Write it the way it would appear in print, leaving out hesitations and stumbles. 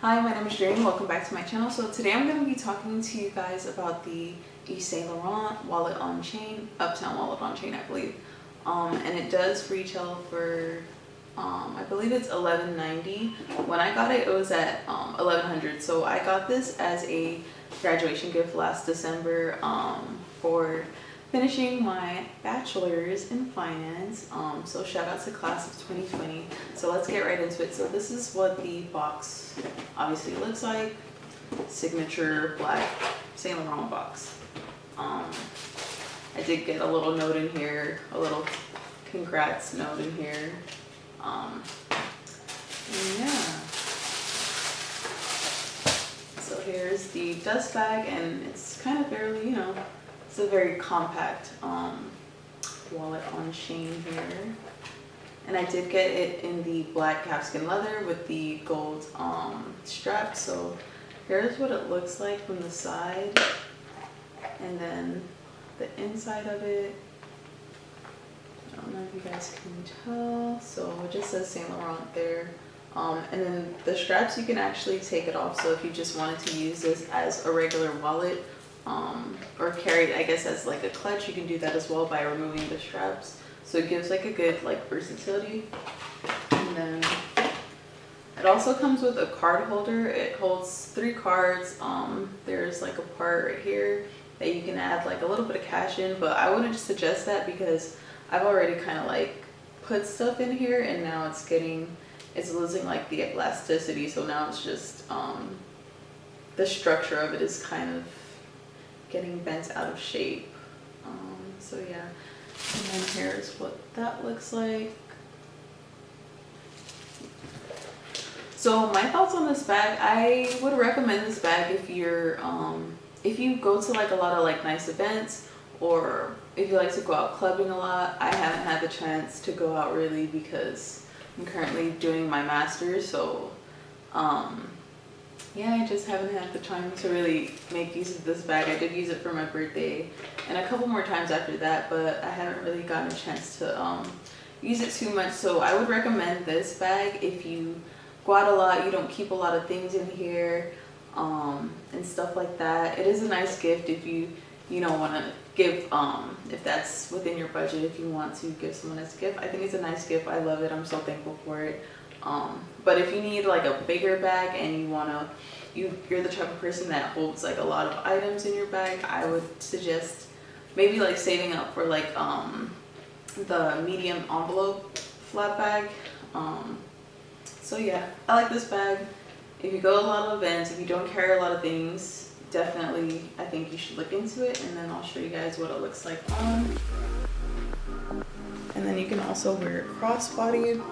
Hi, my name is Dream. Welcome back to my channel. So today I'm going to be talking to you guys about the Saint Laurent wallet on chain, Uptown wallet on chain, I believe. And it does retail for, I believe it's $11.90. When I got it, it was at $1,100. So I got this as a graduation gift last December for finishing my bachelor's in finance. So shout out to class of 2020. So let's get right into it. So this is what the box obviously looks like. Signature black Saint Laurent box. I did get a little note in here, a little congrats note in here. Yeah. So here's the dust bag, and it's kind of barely, it's a very compact wallet on chain here. And I did get it in the black calfskin leather with the gold strap. So here's what it looks like from the side, and then the inside of it. I don't know if you guys can tell. So it just says Saint Laurent there. And then the straps, you can actually take it off. So if you just wanted to use this as a regular wallet, or carry it, I guess, as like a clutch, you can do that as well by removing the straps. So it gives like a good like versatility. And then it also comes with a card holder. It holds 3 cards. There's like a part right here that you can add like a little bit of cash in, but I wouldn't suggest that because I've already kind of like put stuff in here, and now it's losing like the elasticity. So now it's just the structure of it is kind of getting bent out of shape. So yeah, and then here's what that looks like. So my thoughts on this bag, I would recommend this bag if you're if you go to like a lot of like nice events, or if you like to go out clubbing a lot. I haven't had the chance to go out really because I'm currently doing my master's, so yeah, I just haven't had the time to really make use of this bag. I did use it for my birthday and a couple more times after that, but I haven't really gotten a chance to use it too much. So I would recommend this bag if you go out a lot, you don't keep a lot of things in here and stuff like that. It is a nice gift if you want to give, if that's within your budget, if you want to give someone as a gift. I think it's a nice gift. I love it. I'm so thankful for it. But if you need like a bigger bag and you're the type of person that holds like a lot of items in your bag, I would suggest maybe like saving up for like the medium envelope flat bag. So yeah, I like this bag. If you go to a lot of events, if you don't carry a lot of things, definitely I think you should look into it. And then I'll show you guys what it looks like on. And then you can also wear it crossbodied.